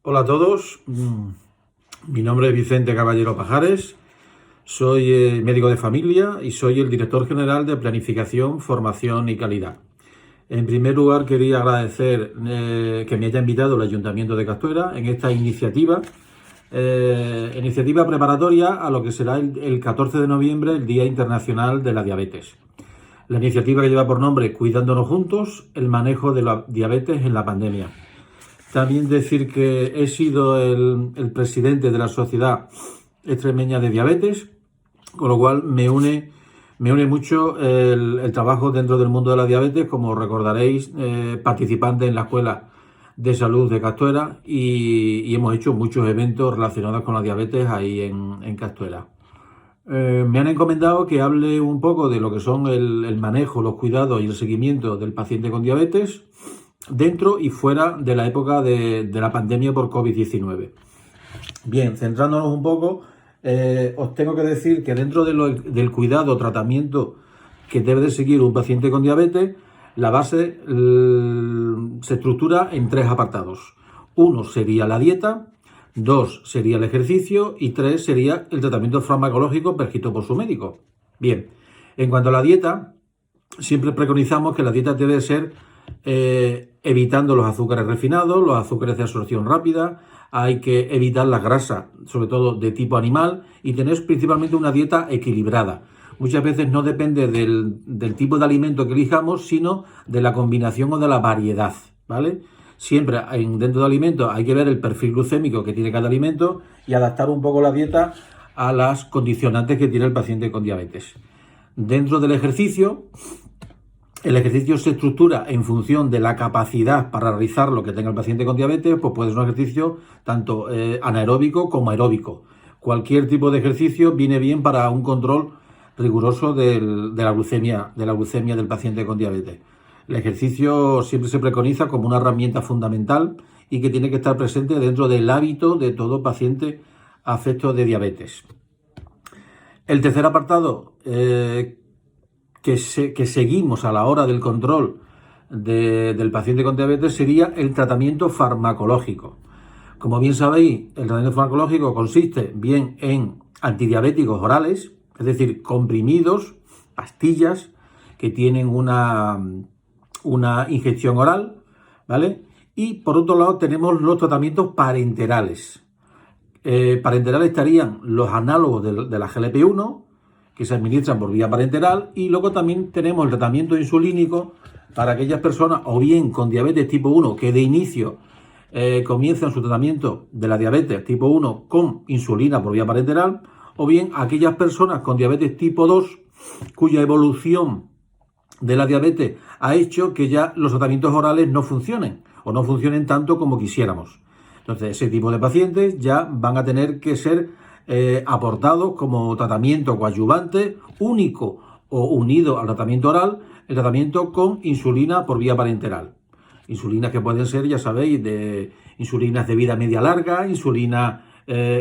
Hola a todos, mi nombre es Vicente Caballero Pajares, soy médico de familia y soy el director general de Planificación, Formación y Calidad. En primer lugar, quería agradecer que me haya invitado el Ayuntamiento de Castuera en esta iniciativa preparatoria a lo que será el 14 de noviembre, el Día Internacional de la Diabetes. La iniciativa que lleva por nombre Cuidándonos Juntos, el manejo de la diabetes en la pandemia. También decir que he sido el presidente de la Sociedad Extremeña de Diabetes, con lo cual me une mucho el trabajo dentro del mundo de la diabetes, como recordaréis, participante en la Escuela de Salud de Castuera y hemos hecho muchos eventos relacionados con la diabetes ahí en Castuera. Me han encomendado que hable un poco de lo que son el manejo, los cuidados y el seguimiento del paciente con diabetes dentro y fuera de la época de la pandemia por COVID-19. Bien, centrándonos un poco, os tengo que decir que dentro del cuidado o tratamiento que debe de seguir un paciente con diabetes, la base se estructura en tres apartados. Uno sería la dieta, dos sería el ejercicio y tres sería el tratamiento farmacológico prescrito por su médico. Bien, en cuanto a la dieta, siempre preconizamos que la dieta debe ser evitando los azúcares refinados, los azúcares de absorción rápida, hay que evitar las grasas, sobre todo de tipo animal, y tener principalmente una dieta equilibrada. Muchas veces no depende del tipo de alimento que elijamos, sino de la combinación o de la variedad, ¿vale? Siempre dentro de alimentos hay que ver el perfil glucémico que tiene cada alimento y adaptar un poco la dieta a las condicionantes que tiene el paciente con diabetes. Dentro del ejercicio, el ejercicio se estructura en función de la capacidad para realizar lo que tenga el paciente con diabetes, pues puede ser un ejercicio tanto anaeróbico como aeróbico. Cualquier tipo de ejercicio viene bien para un control riguroso de la glucemia del paciente con diabetes. El ejercicio siempre se preconiza como una herramienta fundamental y que tiene que estar presente dentro del hábito de todo paciente afecto de diabetes. El tercer apartado que seguimos a la hora del control del paciente con diabetes sería el tratamiento farmacológico. Como bien sabéis, el tratamiento farmacológico consiste bien en antidiabéticos orales, es decir, comprimidos, pastillas que tienen una inyección oral, ¿vale? Y por otro lado tenemos los tratamientos parenterales. Parenterales estarían los análogos de la GLP-1, que se administran por vía parenteral, y luego también tenemos el tratamiento insulínico para aquellas personas o bien con diabetes tipo 1 que de inicio comienzan su tratamiento de la diabetes tipo 1 con insulina por vía parenteral, o bien aquellas personas con diabetes tipo 2 cuya evolución de la diabetes ha hecho que ya los tratamientos orales no funcionen o no funcionen tanto como quisiéramos. Entonces, ese tipo de pacientes ya van a tener que ser aportados como tratamiento coadyuvante único o unido al tratamiento oral, el tratamiento con insulina por vía parenteral. Insulinas que pueden ser, ya sabéis, de insulinas de vida media larga, insulina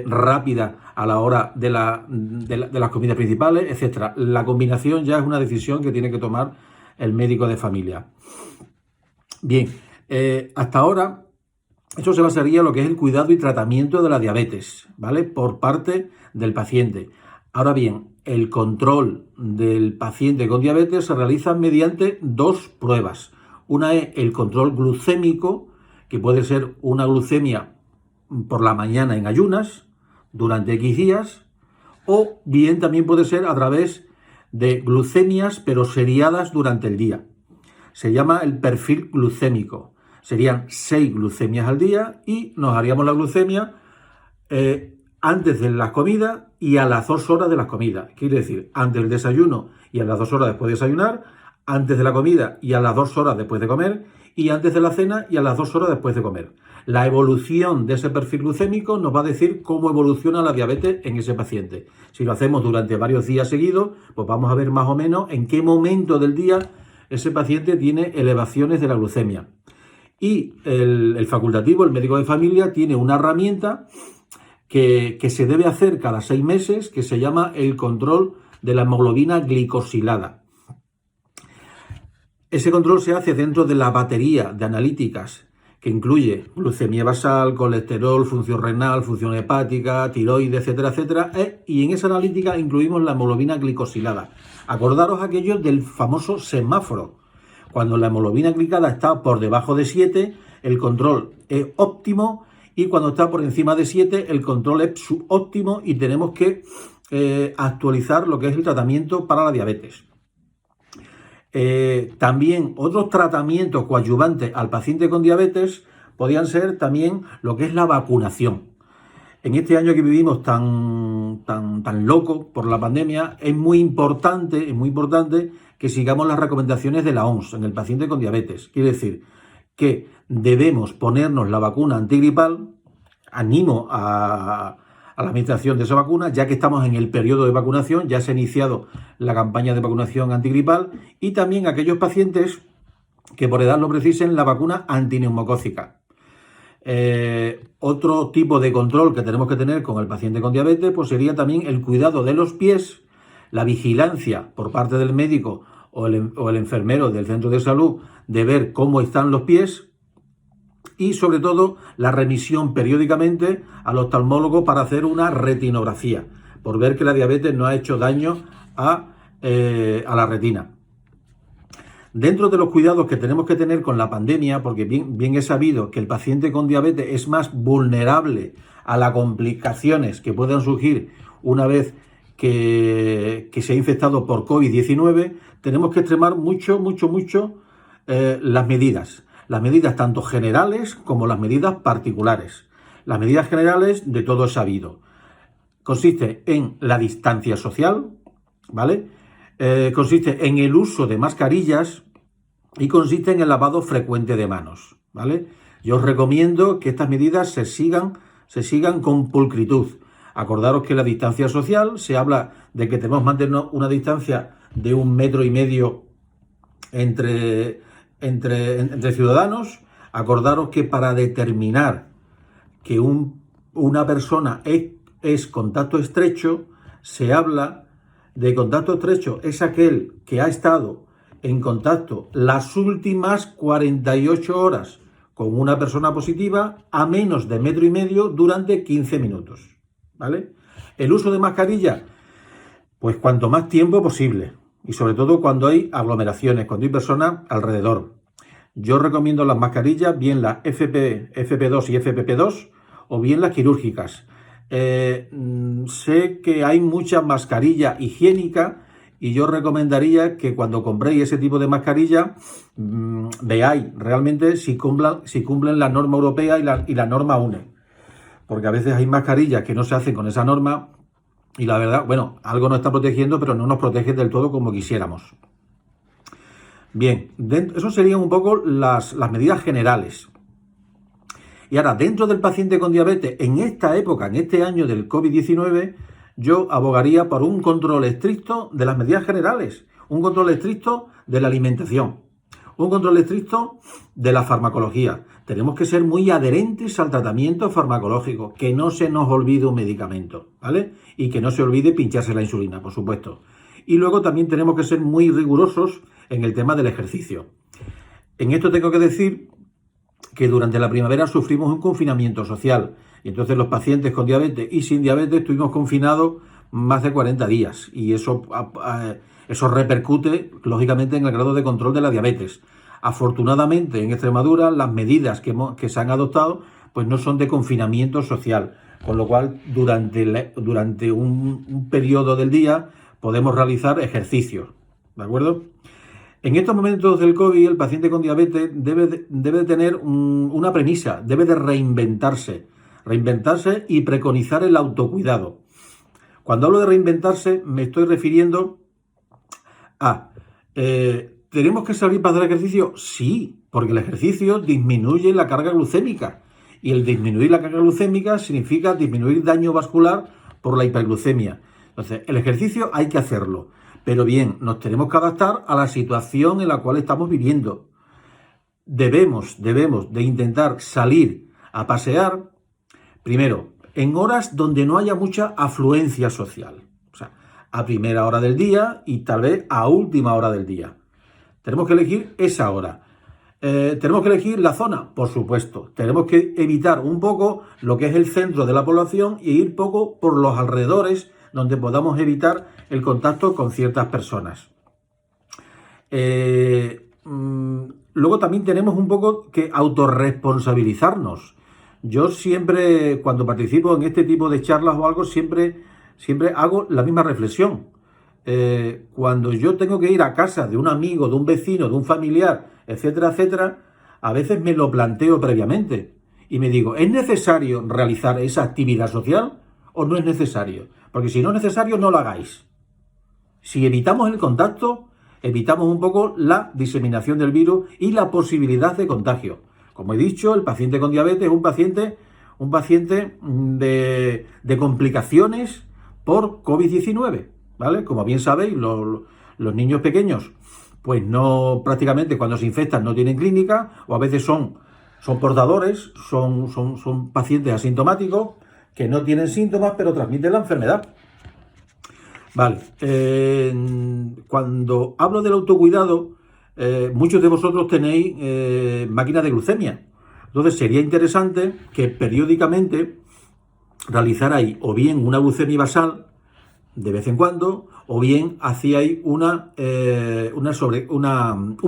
rápida a la hora de las comidas principales, etcétera. La combinación ya es una decisión que tiene que tomar el médico de familia. Bien, hasta ahora eso se basaría en lo que es el cuidado y tratamiento de la diabetes, ¿vale? Por parte del paciente. Ahora bien, el control del paciente con diabetes se realiza mediante dos pruebas. Una es el control glucémico, que puede ser una glucemia por la mañana en ayunas, durante X días, o bien también puede ser a través de glucemias, pero seriadas durante el día. Se llama el perfil glucémico. Serían 6 glucemias al día y nos haríamos la glucemia antes de las comidas y a las 2 horas de las comidas. Quiere decir, antes del desayuno y a las 2 horas después de desayunar, antes de la comida y a las 2 horas después de comer, y antes de la cena y a las 2 horas después de comer. La evolución de ese perfil glucémico nos va a decir cómo evoluciona la diabetes en ese paciente. Si lo hacemos durante varios días seguidos, pues vamos a ver más o menos en qué momento del día ese paciente tiene elevaciones de la glucemia. Y el facultativo, el médico de familia, tiene una herramienta que se debe hacer cada 6 meses, que se llama el control de la hemoglobina glicosilada. Ese control se hace dentro de la batería de analíticas que incluye glucemia basal, colesterol, función renal, función hepática, tiroides, etcétera, etcétera, y en esa analítica incluimos la hemoglobina glicosilada. Acordaros aquello del famoso semáforo. Cuando la hemoglobina glicada está por debajo de 7, el control es óptimo, y cuando está por encima de 7, el control es subóptimo y tenemos que actualizar lo que es el tratamiento para la diabetes. También otros tratamientos coadyuvantes al paciente con diabetes podrían ser también lo que es la vacunación. En este año que vivimos tan loco por la pandemia, es muy importante que sigamos las recomendaciones de la OMS en el paciente con diabetes. Quiere decir que debemos ponernos la vacuna antigripal. Animo a la administración de esa vacuna, ya que estamos en el periodo de vacunación, ya se ha iniciado la campaña de vacunación antigripal, y también aquellos pacientes que por edad lo precisen, la vacuna antineumocócica. Otro tipo de control que tenemos que tener con el paciente con diabetes, pues sería también el cuidado de los pies, la vigilancia por parte del médico o el enfermero del centro de salud de ver cómo están los pies, y sobre todo la remisión periódicamente al oftalmólogo para hacer una retinografía, por ver que la diabetes no ha hecho daño a la retina. Dentro de los cuidados que tenemos que tener con la pandemia, porque bien es sabido que el paciente con diabetes es más vulnerable a las complicaciones que puedan surgir una vez que se ha infectado por COVID-19, tenemos que extremar mucho las medidas. Las medidas tanto generales como las medidas particulares. Las medidas generales, de todo es sabido. Consiste en la distancia social, ¿vale? Consiste en el uso de mascarillas y consiste en el lavado frecuente de manos, ¿vale? Yo os recomiendo que estas medidas se sigan con pulcritud. Acordaros que la distancia social, se habla de que tenemos que mantener una distancia de 1,5 metros entre ciudadanos. Acordaros que para determinar que una persona es contacto estrecho, se habla de contacto estrecho, es aquel que ha estado en contacto las últimas 48 horas con una persona positiva a menos de 1,5 metros durante 15 minutos, ¿vale? El uso de mascarilla, pues cuanto más tiempo posible, y sobre todo cuando hay aglomeraciones, cuando hay personas alrededor. Yo recomiendo las mascarillas, bien las FP2 y FPP2, o bien las quirúrgicas. Sé que hay mucha mascarilla higiénica, y yo recomendaría que cuando compréis ese tipo de mascarilla, veáis realmente si cumplen la norma europea y la norma UNE. Porque a veces hay mascarillas que no se hacen con esa norma, y la verdad, bueno, algo nos está protegiendo, pero no nos protege del todo como quisiéramos. Bien, eso serían un poco las medidas generales. Y ahora, dentro del paciente con diabetes, en esta época, en este año del COVID-19, yo abogaría por un control estricto de las medidas generales, un control estricto de la alimentación, un control estricto de la farmacología. Tenemos que ser muy adherentes al tratamiento farmacológico, que no se nos olvide un medicamento, ¿vale? Y que no se olvide pincharse la insulina, por supuesto. Y luego también tenemos que ser muy rigurosos en el tema del ejercicio. En esto tengo que decir que durante la primavera sufrimos un confinamiento social, y entonces los pacientes con diabetes y sin diabetes estuvimos confinados más de 40 días, y eso repercute lógicamente en el grado de control de la diabetes. Afortunadamente en Extremadura las medidas que se han adoptado pues no son de confinamiento social, con lo cual durante un periodo del día podemos realizar ejercicios, ¿de acuerdo? En estos momentos del COVID, el paciente con diabetes debe tener una premisa, debe de reinventarse y preconizar el autocuidado. Cuando hablo de reinventarse, me estoy refiriendo a, ¿tenemos que salir para hacer ejercicio? Sí, porque el ejercicio disminuye la carga glucémica, y el disminuir la carga glucémica significa disminuir daño vascular por la hiperglucemia. Entonces, el ejercicio hay que hacerlo, pero bien, nos tenemos que adaptar a la situación en la cual estamos viviendo. Debemos de intentar salir a pasear, primero, en horas donde no haya mucha afluencia social. O sea, a primera hora del día y tal vez a última hora del día. Tenemos que elegir esa hora. ¿Tenemos que elegir la zona? Por supuesto. Tenemos que evitar un poco lo que es el centro de la población e ir poco por los alrededores donde podamos evitar el contacto con ciertas personas. Luego también tenemos un poco que autorresponsabilizarnos. Yo siempre, cuando participo en este tipo de charlas o algo, siempre hago la misma reflexión. Cuando yo tengo que ir a casa de un amigo, de un vecino, de un familiar, etcétera, etcétera, a veces me lo planteo previamente y me digo, ¿es necesario realizar esa actividad social o no es necesario? Porque si no es necesario, no lo hagáis. Si evitamos el contacto, evitamos un poco la diseminación del virus y la posibilidad de contagio. Como he dicho, el paciente con diabetes es un paciente de complicaciones por COVID-19, ¿vale? Como bien sabéis, los niños pequeños, pues no, prácticamente cuando se infectan no tienen clínica, o a veces son portadores, son pacientes asintomáticos que no tienen síntomas, pero transmiten la enfermedad. Vale, cuando hablo del autocuidado, muchos de vosotros tenéis máquinas de glucemia. Entonces sería interesante que periódicamente realizarais o bien una glucemia basal de vez en cuando, o bien hacíais un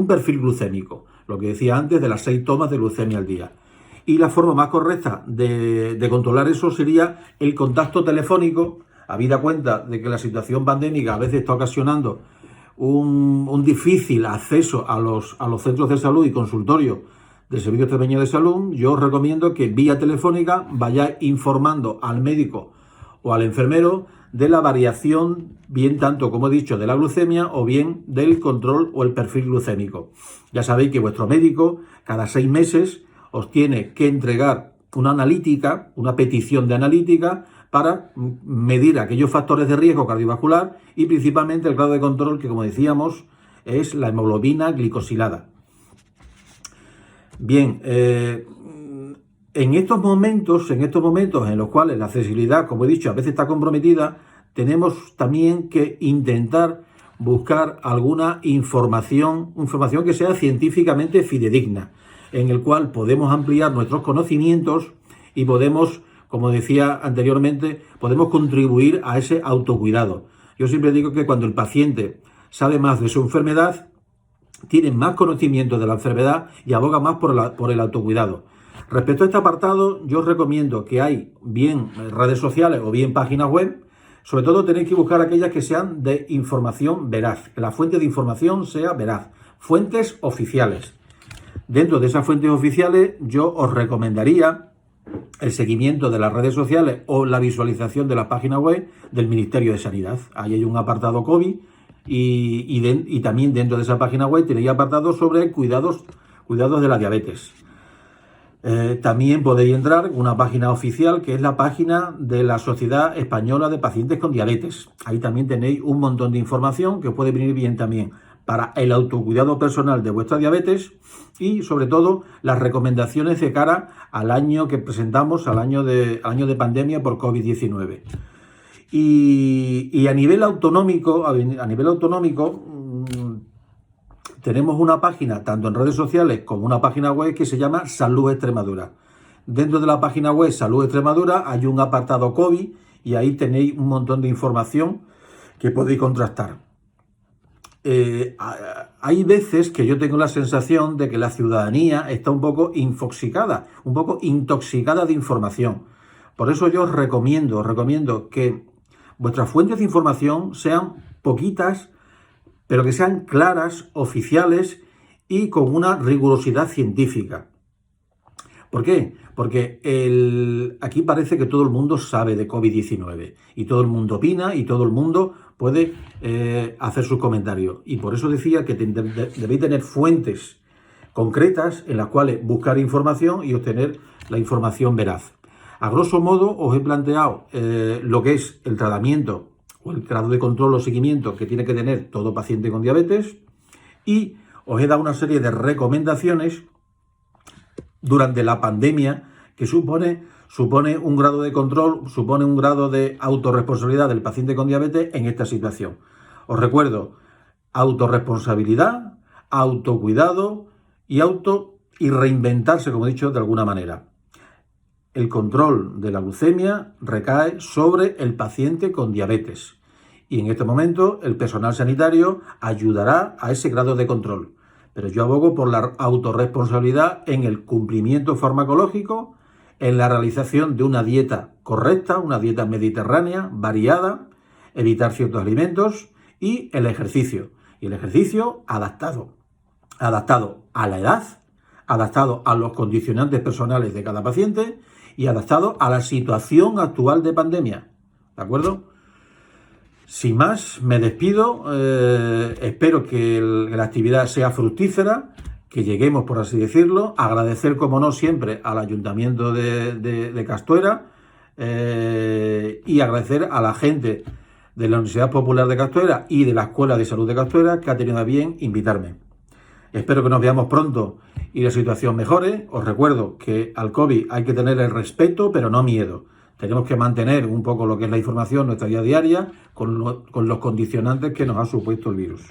perfil glucémico, lo que decía antes de las 6 tomas de glucemia al día. Y la forma más correcta de controlar eso sería el contacto telefónico, habida cuenta de que la situación pandémica a veces está ocasionando un difícil acceso a los centros de salud y consultorios del Servicio Extremeño de Salud. Yo os recomiendo que vía telefónica vayáis informando al médico o al enfermero de la variación, bien tanto, como he dicho, de la glucemia o bien del control o el perfil glucémico. Ya sabéis que vuestro médico cada 6 meses os tiene que entregar una analítica, una petición de analítica para medir aquellos factores de riesgo cardiovascular y principalmente el grado de control que, como decíamos, es la hemoglobina glicosilada. Bien, en estos momentos en los cuales la accesibilidad, como he dicho, a veces está comprometida, tenemos también que intentar buscar alguna información que sea científicamente fidedigna, en el cual podemos ampliar nuestros conocimientos y podemos, como decía anteriormente, podemos contribuir a ese autocuidado. Yo siempre digo que cuando el paciente sabe más de su enfermedad, tiene más conocimiento de la enfermedad y aboga más por el autocuidado. Respecto a este apartado, yo os recomiendo que hay bien redes sociales o bien páginas web. Sobre todo tenéis que buscar aquellas que sean de información veraz, que la fuente de información sea veraz, fuentes oficiales. Dentro de esas fuentes oficiales yo os recomendaría el seguimiento de las redes sociales o la visualización de la página web del Ministerio de Sanidad. Ahí hay un apartado COVID y también dentro de esa página web tenéis apartados sobre cuidados de la diabetes. También podéis entrar en una página oficial que es la página de la Sociedad Española de Pacientes con Diabetes. Ahí también tenéis un montón de información que os puede venir bien también para el autocuidado personal de vuestra diabetes y sobre todo las recomendaciones de cara al año que presentamos, al año de pandemia por COVID-19. Y a nivel autonómico, tenemos una página, tanto en redes sociales como una página web que se llama Salud Extremadura. Dentro de la página web Salud Extremadura hay un apartado COVID y ahí tenéis un montón de información que podéis contrastar. Hay veces que yo tengo la sensación de que la ciudadanía está un poco infoxicada, un poco intoxicada de información. Por eso yo os recomiendo que vuestras fuentes de información sean poquitas, pero que sean claras, oficiales y con una rigurosidad científica. ¿Por qué? Porque aquí parece que todo el mundo sabe de COVID-19 y todo el mundo opina y todo el mundo puede hacer sus comentarios. Y por eso decía que debéis tener fuentes concretas en las cuales buscar información y obtener la información veraz. A grosso modo os he planteado lo que es el tratamiento o el grado de control o seguimiento que tiene que tener todo paciente con diabetes y os he dado una serie de recomendaciones durante la pandemia que supone un grado de control, supone un grado de autorresponsabilidad del paciente con diabetes en esta situación. Os recuerdo, autorresponsabilidad, autocuidado y reinventarse, como he dicho, de alguna manera. El control de la glucemia recae sobre el paciente con diabetes. Y en este momento el personal sanitario ayudará a ese grado de control. Pero yo abogo por la autorresponsabilidad en el cumplimiento farmacológico, en la realización de una dieta correcta, una dieta mediterránea, variada, evitar ciertos alimentos y el ejercicio. Y el ejercicio adaptado a la edad, adaptado a los condicionantes personales de cada paciente y adaptado a la situación actual de pandemia. ¿De acuerdo? Sin más, me despido. Espero que la actividad sea fructífera, que lleguemos, por así decirlo. Agradecer, como no, siempre al Ayuntamiento de Castuera y agradecer a la gente de la Universidad Popular de Castuera y de la Escuela de Salud de Castuera que ha tenido a bien invitarme. Espero que nos veamos pronto y la situación mejore. Os recuerdo que al COVID hay que tener el respeto, pero no miedo. Tenemos que mantener un poco lo que es la información, nuestra vida diaria, con los condicionantes que nos ha supuesto el virus.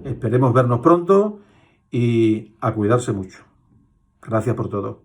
Esperemos vernos pronto y a cuidarse mucho. Gracias por todo.